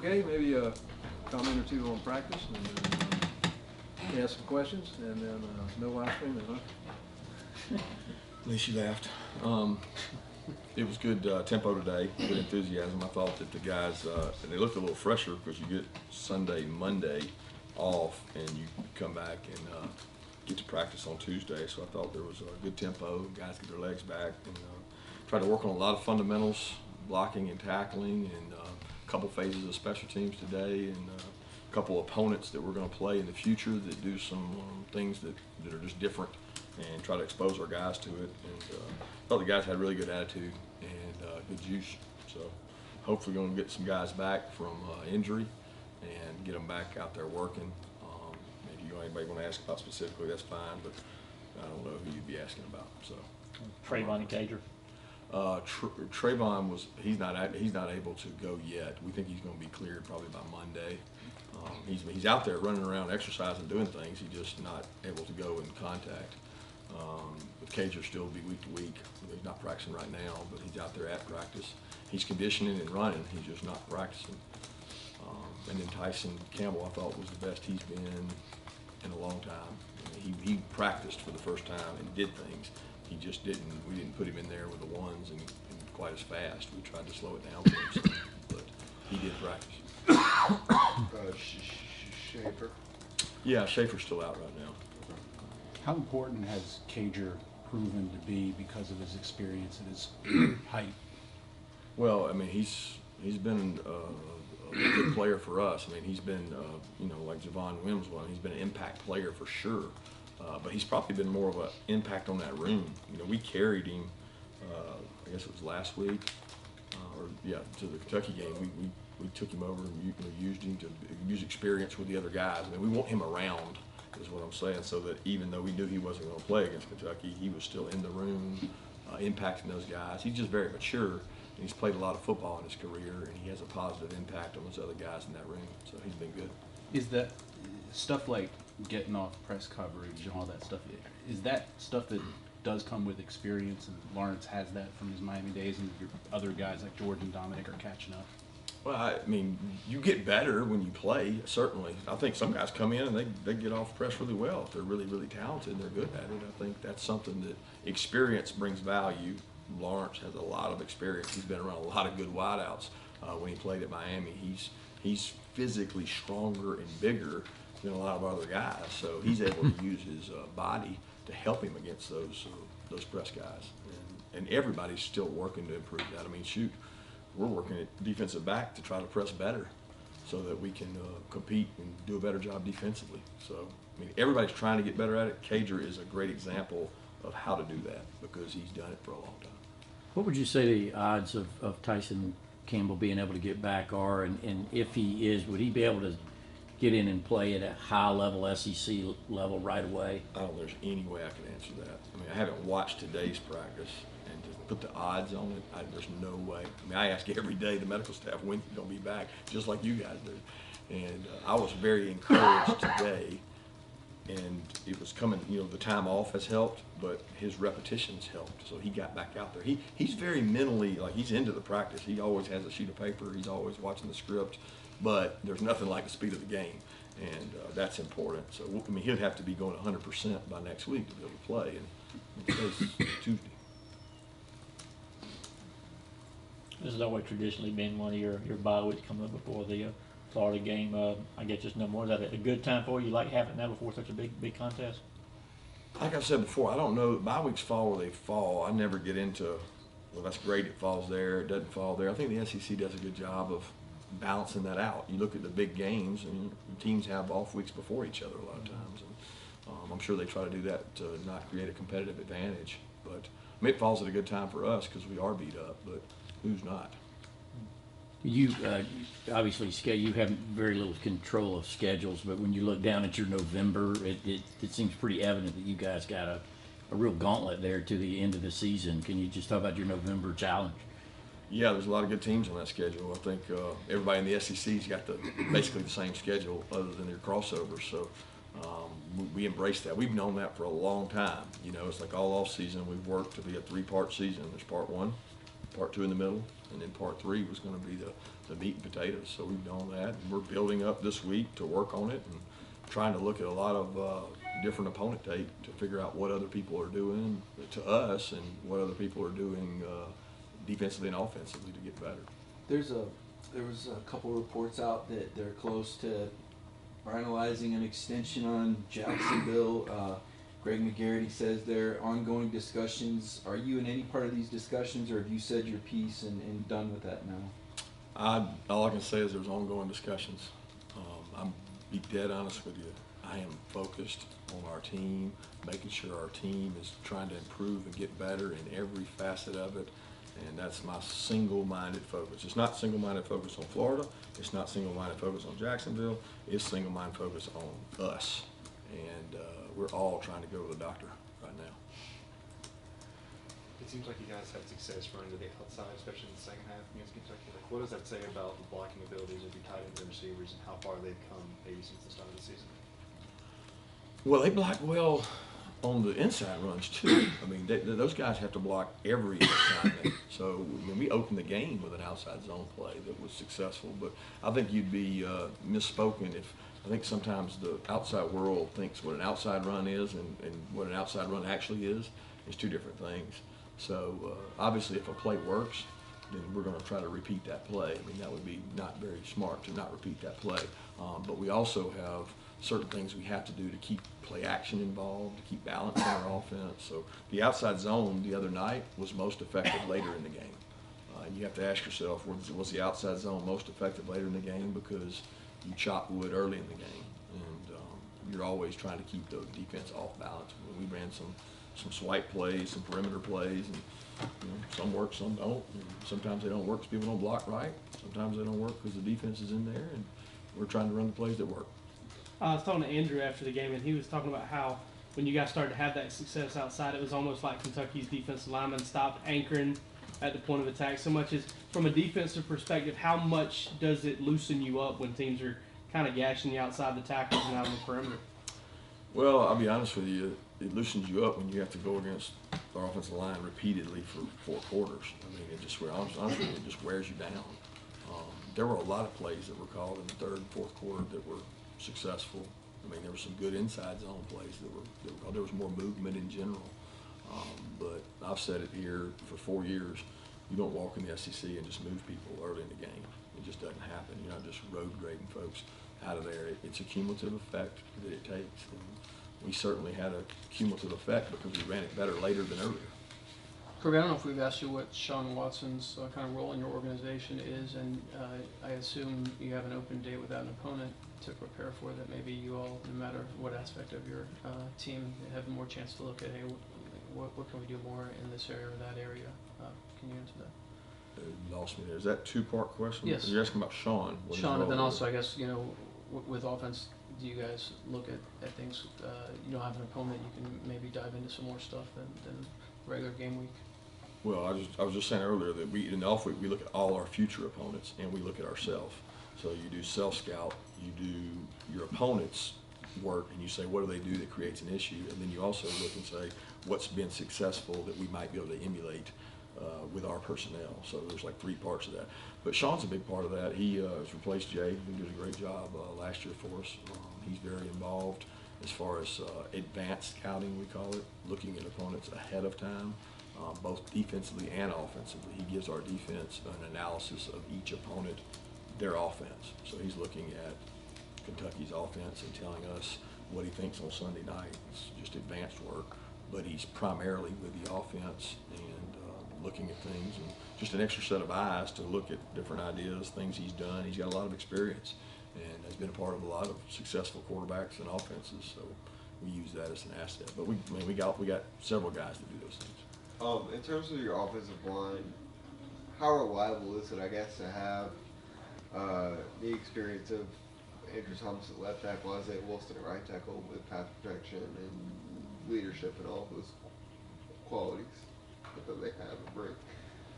okay, maybe a comment or two on practice, and then ask some questions, and then no ice cream, huh? At least you laughed. It was good tempo today, good enthusiasm. I thought that the guys, they looked a little fresher because you get Sunday, Monday off, and you come back and get to practice on Tuesday. So I thought there was a good tempo. Guys get their legs back and tried to work on a lot of fundamentals, blocking and tackling, and a couple phases of special teams today, and a couple opponents that we're going to play in the future that do some things that are just different, and try to expose our guys to it. And I thought the guys had really good attitude and good juice. So hopefully going to get some guys back from injury and get them back out there working. If you anybody want to ask about specifically, that's fine, but I don't know who you'd be asking about. So Travon and Cager. Travon he's not able to go yet. We think he's going to be cleared probably by Monday. He's out there running around, exercising, doing things. He's just not able to go in contact. But Cager still be week to week. He's not practicing right now, but he's out there at practice. He's conditioning and running. He's just not practicing. And then Tyson Campbell, I thought, was the best he's been in a long time. I mean, he practiced for the first time and did things. He just didn't. We didn't put him in there with the ones and quite as fast. We tried to slow it down for him, but he did practice. Shaffer. Yeah, Shaffer's still out right now. How important has Cager proven to be because of his experience and his height? Well, I mean, he's been a good player for us. I mean, he's been, like Javon Wims was. He's been an impact player for sure. But he's probably been more of an impact on that room. We carried him, I guess it was last week, to the Kentucky game. We took him over and used him to use experience with the other guys. I mean, we want him around, is what I'm saying, so that even though we knew he wasn't going to play against Kentucky, he was still in the room, impacting those guys. He's just very mature, and he's played a lot of football in his career, and he has a positive impact on those other guys in that room. So he's been good. Is that stuff like getting off press coverage and all that stuff, is that stuff that does come with experience, and Lawrence has that from his Miami days, and your other guys like George and Dominic are catching up? Well, I mean, you get better when you play, certainly. I think some guys come in and they get off press really well. If they're really, really talented and they're good at it, I think that's something that experience brings value. Lawrence has a lot of experience. He's been around a lot of good wideouts. When he played at Miami, he's physically stronger and bigger than a lot of other guys. So he's able to use his body to help him against those press guys. And everybody's still working to improve that. I mean, shoot. We're working at defensive back to try to press better so that we can compete and do a better job defensively. So, I mean, everybody's trying to get better at it. Cager is a great example of how to do that because he's done it for a long time. What would you say the odds of Tyson Campbell being able to get back are, and if he is, would he be able to get in and play at a high-level SEC level right away? I don't think there's any way I can answer that. I mean, I haven't watched today's practice. Put the odds on it, there's no way. I mean, I ask every day the medical staff when he's going to be back, just like you guys do. And I was very encouraged today, and it was coming, the time off has helped, but his repetitions helped. So he got back out there. He's very mentally, he's into the practice. He always has a sheet of paper. He's always watching the script, but there's nothing like the speed of the game, and that's important. So, I mean, he'll have to be going 100% by next week to be able to play, and today's Tuesday. This has always traditionally been one of your bye weeks coming up before the Florida game. I guess just no more. Is that a good time for you? You like having that before such a big contest? Like I said before, I don't know. Bye weeks fall where they fall. I never get into, well, that's great, it falls there, it doesn't fall there. I think the SEC does a good job of balancing that out. You look at the big games, and teams have off weeks before each other a lot of times. And I'm sure they try to do that to not create a competitive advantage. But I mean, it falls at a good time for us because we are beat up, but who's not? You obviously, you have very little control of schedules, but when you look down at your November, it seems pretty evident that you guys got a real gauntlet there to the end of the season. Can you just talk about your November challenge? Yeah, there's a lot of good teams on that schedule. I think everybody in the SEC's got basically the same schedule other than their crossovers. So we embrace that. We've known that for a long time. It's like all off season we've worked to be a 3-part season. There's part 1, part 2 in the middle, and then part 3 was going to be the meat and potatoes. So we've done that, and we're building up this week to work on it and trying to look at a lot of different opponent tape to figure out what other people are doing to us and what other people are doing defensively and offensively to get better. There was a couple reports out that they're close to finalizing an extension on Jacksonville. Greg McGarity says there are ongoing discussions. Are you in any part of these discussions, or have you said your piece and done with that now? All I can say is there's ongoing discussions. I'm be dead honest with you. I am focused on our team, making sure our team is trying to improve and get better in every facet of it. And that's my single-minded focus. It's not single-minded focus on Florida. It's not single-minded focus on Jacksonville. It's single-minded focus on us. And we're all trying to go to the doctor right now. It seems like you guys had success running to the outside, especially in the second half against Kentucky. Like, what does that say about the blocking abilities of your tight ends and receivers and how far they've come maybe since the start of the season? Well, they block well on the inside runs too. I mean, those guys have to block every assignment. So when we opened the game with an outside zone play that was successful, but I think you'd be misspoken if I think sometimes the outside world thinks what an outside run is and what an outside run actually is two different things. So obviously, if a play works, then we're going to try to repeat that play. I mean, that would be not very smart to not repeat that play. But we also have certain things we have to do to keep play action involved, to keep balance in our offense. So the outside zone the other night was most effective later in the game. You have to ask yourself, was the outside zone most effective later in the game because you chopped wood early in the game? And you're always trying to keep the defense off balance. We ran some swipe plays, some perimeter plays, and some work, some don't. And sometimes they don't work because people don't block right. Sometimes they don't work because the defense is in there, and we're trying to run the plays that work. I was talking to Andrew after the game, and he was talking about how when you guys started to have that success outside, it was almost like Kentucky's defensive linemen stopped anchoring at the point of attack so much. As from a defensive perspective, how much does it loosen you up when teams are kind of gashing you outside the tackles and out on the perimeter? Well, I'll be honest with you, it loosens you up when you have to go against our offensive line repeatedly for 4 quarters. I mean, it just honestly, it just wears you down. There were a lot of plays that were called in the 3rd and 4th quarter that were successful. I mean, there were some good inside zone plays that were called. There was more movement in general. But I've said it here for 4 years, you don't walk in the SEC and just move people early in the game. It just doesn't happen. You're not just road grading folks out of there. It's a cumulative effect that it takes. And we certainly had a cumulative effect because we ran it better later than earlier. Kirby, I don't know if we've asked you what Shawn Watson's kind of role in your organization is, and I assume you have an open date without an opponent to prepare for that. Maybe you all, no matter what aspect of your team, have more chance to look at, hey, what can we do more in this area or that area? Can you answer that? You lost me there. Is that a 2-part question? Yes. You're asking about Shawn. What Shawn, and then role also, I guess, with offense, do you guys look at things, you don't have an opponent, you can maybe dive into some more stuff than regular game week? Well, I was just saying earlier that in the off week we look at all our future opponents and we look at ourselves. So you do self-scout, you do your opponent's work, and you say what do they do that creates an issue, and then you also look and say what's been successful that we might be able to emulate with our personnel. So there's like 3 parts of that. But Shawn's a big part of that. He has replaced Jay, who did a great job last year for us. He's very involved as far as advanced scouting, we call it, looking at opponents ahead of time. Both defensively and offensively. He gives our defense an analysis of each opponent, their offense. So he's looking at Kentucky's offense and telling us what he thinks on Sunday night. It's just advanced work, but he's primarily with the offense and looking at things and just an extra set of eyes to look at different ideas, things he's done. He's got a lot of experience and has been a part of a lot of successful quarterbacks and offenses. So we use that as an asset. But we got several guys that do those things. In terms of your offensive line, how reliable is it, I guess, to have the experience of Andrew Thomas at left tackle, Isaiah Wilson at right tackle with pass protection and leadership and all those qualities that they have and bring?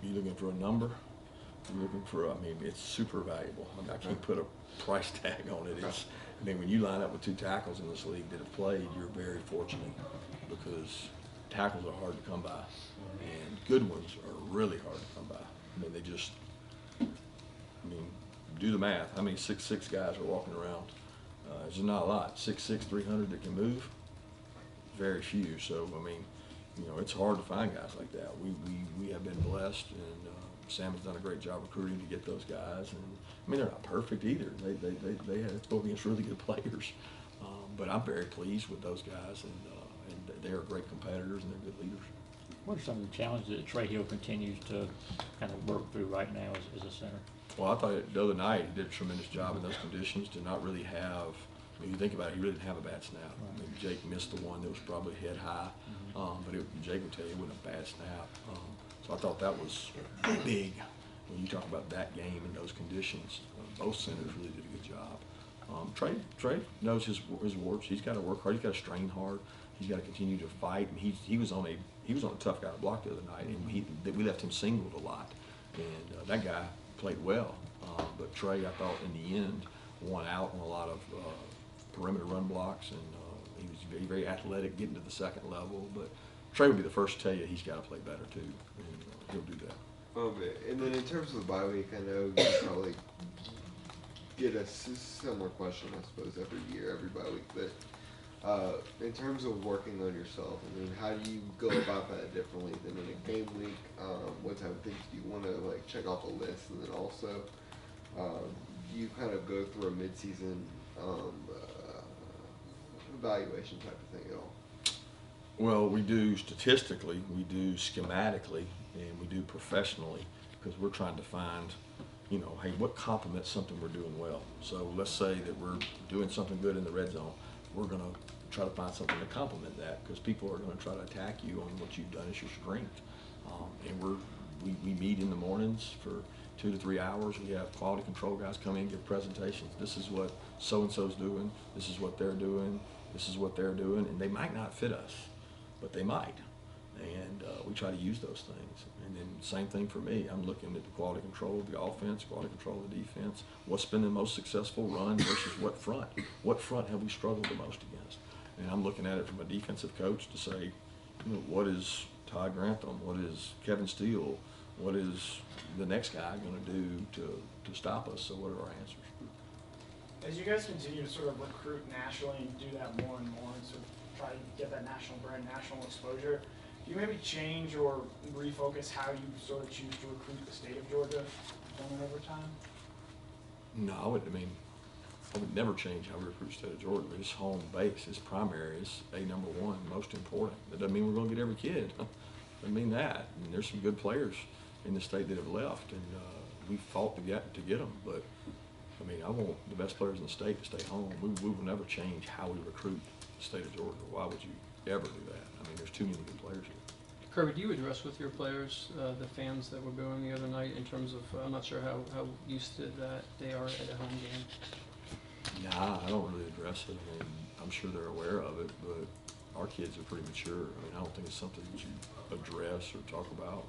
You looking for a number? You're looking for, I mean, it's super valuable. I mean, I can't put a price tag on it. I mean, when you line up with 2 tackles in this league that have played, you're very fortunate because tackles are hard to come by, and good ones are really hard to come by. I mean, they just, I mean, do the math. How many 6'6" guys are walking around? There's not a lot. 6'6", 300 that can move. Very few. So I mean, you know, it's hard to find guys like that. We have been blessed, and Sam has done a great job recruiting to get those guys. And I mean, they're not perfect either. They have to go against really good players. But I'm very pleased with those guys, and they are great competitors and they're good leaders. What are some of the challenges that Trey Hill continues to kind of work through right now as a center? Well, I thought the other night he did a tremendous job in those conditions to not really have, when you think about it, he really didn't have a bad snap. I mean, Jake missed the one that was probably head high, but Jake would tell you it wasn't a bad snap. So I thought that was big when you talk about that game in those conditions. Both centers really did a good job. Trey knows his warts. He's got to work hard. He's got to strain hard. He's got to continue to fight. And he was on a tough guy to block the other night, and we left him singled a lot. And that guy played well, but Trey, I thought in the end, won out on a lot of perimeter run blocks, and he was very, very athletic getting to the second level. But Trey would be the first to tell you he's got to play better too, and he'll do that. And then in terms of the bye week, I know you probably get a similar question, I suppose, every year, every bye week. But in terms of working on yourself, I mean, how do you go about that differently than in a game week? What type of things do you want to like check off a list, and then also do you kind of go through a mid-season evaluation type of thing at all? Well, we do statistically, we do schematically, and we do professionally, because we're trying to find, you know, hey, what complements something we're doing well. So let's say that we're doing something good in the red zone. We're going to try to find something to complement that, because people are going to try to attack you on what you've done as your strength. And we meet in the mornings for 2 to 3 hours. We have quality control guys come in, give presentations. This is what so-and-so's doing. This is what they're doing. This is what they're doing. And they might not fit us, but they might. And we try to use those things. And then same thing for me. I'm looking at the quality control of the offense, quality control of the defense. What's been the most successful run versus what front? What front have we struggled the most against? And I'm looking at it from a defensive coach to say, you know, what is Todd Grantham? What is Kevin Steele? What is the next guy going to do to stop us? So what are our answers? As you guys continue to sort of recruit nationally and do that more and more and sort of try to get that national brand, national exposure, do you maybe change or refocus how you sort of choose to recruit the state of Georgia over time? No, I would never change how we recruit the state of Georgia. It's home base, it's primary, it's number one, most important. That doesn't mean we're going to get every kid. Doesn't mean that. I mean, there's some good players in the state that have left, and we fought to get them. But I mean, I want the best players in the state to stay home. We will never change how we recruit the state of Georgia. Why would you ever do that? I mean, there's too many good players here. Kirby, do you address with your players the fans that were going the other night in terms of, I'm not sure how used to that they are at a home game? Nah, I don't really address it. I mean, I'm sure they're aware of it, but our kids are pretty mature. I mean, I don't think it's something that you address or talk about.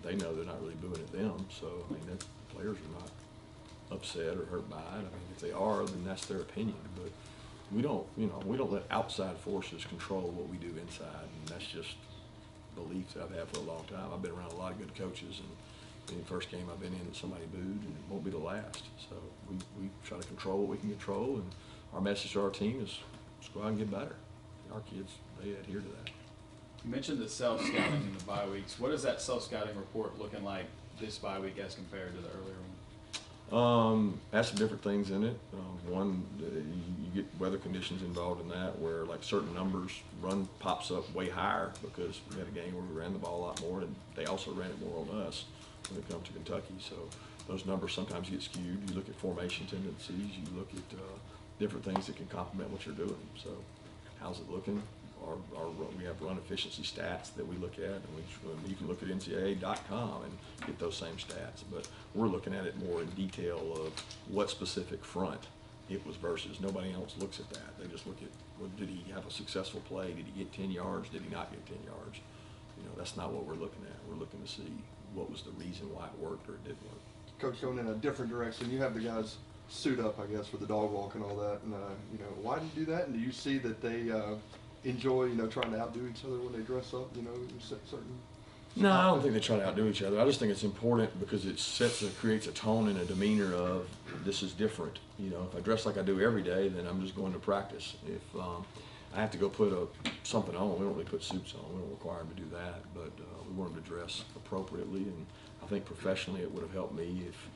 They know they're not really booing at them, so I mean, the players are not upset or hurt by it. I mean, if they are, then that's their opinion. But we don't let outside forces control what we do inside, and that's just beliefs that I've had for a long time. I've been around a lot of good coaches, and the first game I've been in that somebody booed, and it won't be the last. So we try to control what we can control, and our message to our team is let's go out and get better. Our kids, they adhere to that. You mentioned the self-scouting in the bye weeks. What is that self-scouting report looking like this bye week as compared to the earlier one? Has some different things in it. One, you get weather conditions involved in that, where like certain numbers, run pops up way higher because we had a game where we ran the ball a lot more, and they also ran it more on us when it comes to Kentucky. So those numbers sometimes get skewed. You look at formation tendencies, you look at different things that can complement what you're doing. So how's it looking? We have run efficiency stats that we look at, and you can look at NCAA.com and get those same stats. But we're looking at it more in detail of what specific front it was versus. Nobody else looks at that. They just look at, well, did he have a successful play? Did he get 10 yards? Did he not get 10 yards? You know, that's not what we're looking at. We're looking to see what was the reason why it worked or it didn't work. Coach, going in a different direction, you have the guys suit up, I guess, for the dog walk and all that. And, you know, why do you do that? And do you see that they enjoy, you know, trying to outdo each other when they dress up, you know, in certain? No, I don't think they try to outdo each other. I just think it's important because it creates a tone and a demeanor of this is different. You know, if I dress like I do every day, then I'm just going to practice. If I have to go put something on, we don't really put suits on. We don't require them to do that, but we want them to dress appropriately. And I think professionally, it would have helped me if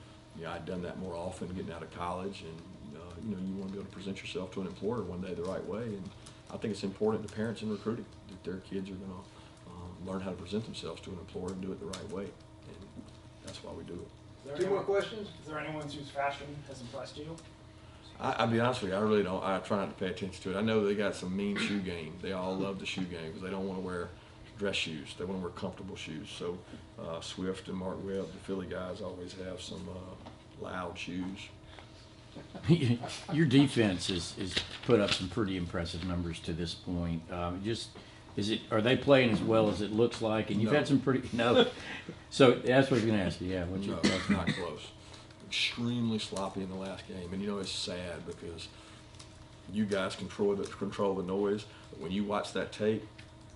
I'd done that more often, getting out of college. And you want to be able to present yourself to an employer one day the right way. And I think it's important to parents in recruiting that their kids are going to learn how to present themselves to an employer and do it the right way, and that's why we do it. Two more questions? Is there anyone whose fashion has impressed you? I'll be honest with you, I really don't. I try not to pay attention to it. I know they got some mean shoe game. They all love the shoe game because they don't want to wear dress shoes. They want to wear comfortable shoes. So Swift and Mark Webb, the Philly guys, always have some loud shoes. Your defense is put up some pretty impressive numbers to this point. Are they playing as well as it looks like? And you've had some no. So that's what I was going to ask you. Yeah, what's your it's not close. Extremely sloppy in the last game, and it's sad because you guys control the noise. But when you watch that tape,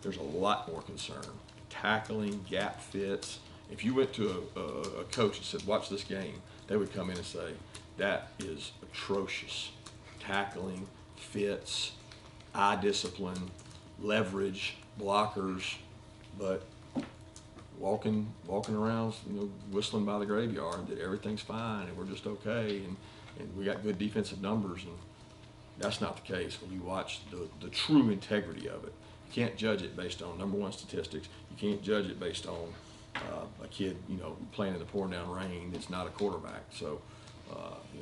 there's a lot more concern. Tackling, gap fits. If you went to a coach and said, "Watch this game," they would come in and say, "That is atrocious. Tackling, fits, eye discipline, leverage, blockers," but walking around, whistling by the graveyard that everything's fine and we're just okay and we got good defensive numbers, and that's not the case when you watch the true integrity of it. You can't judge it based on number one statistics. You can't judge it based on a kid, playing in the pouring down rain that's not a quarterback. So,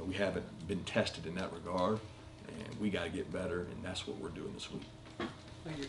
we haven't been tested in that regard, and we got to get better, and that's what we're doing this week. Thank you.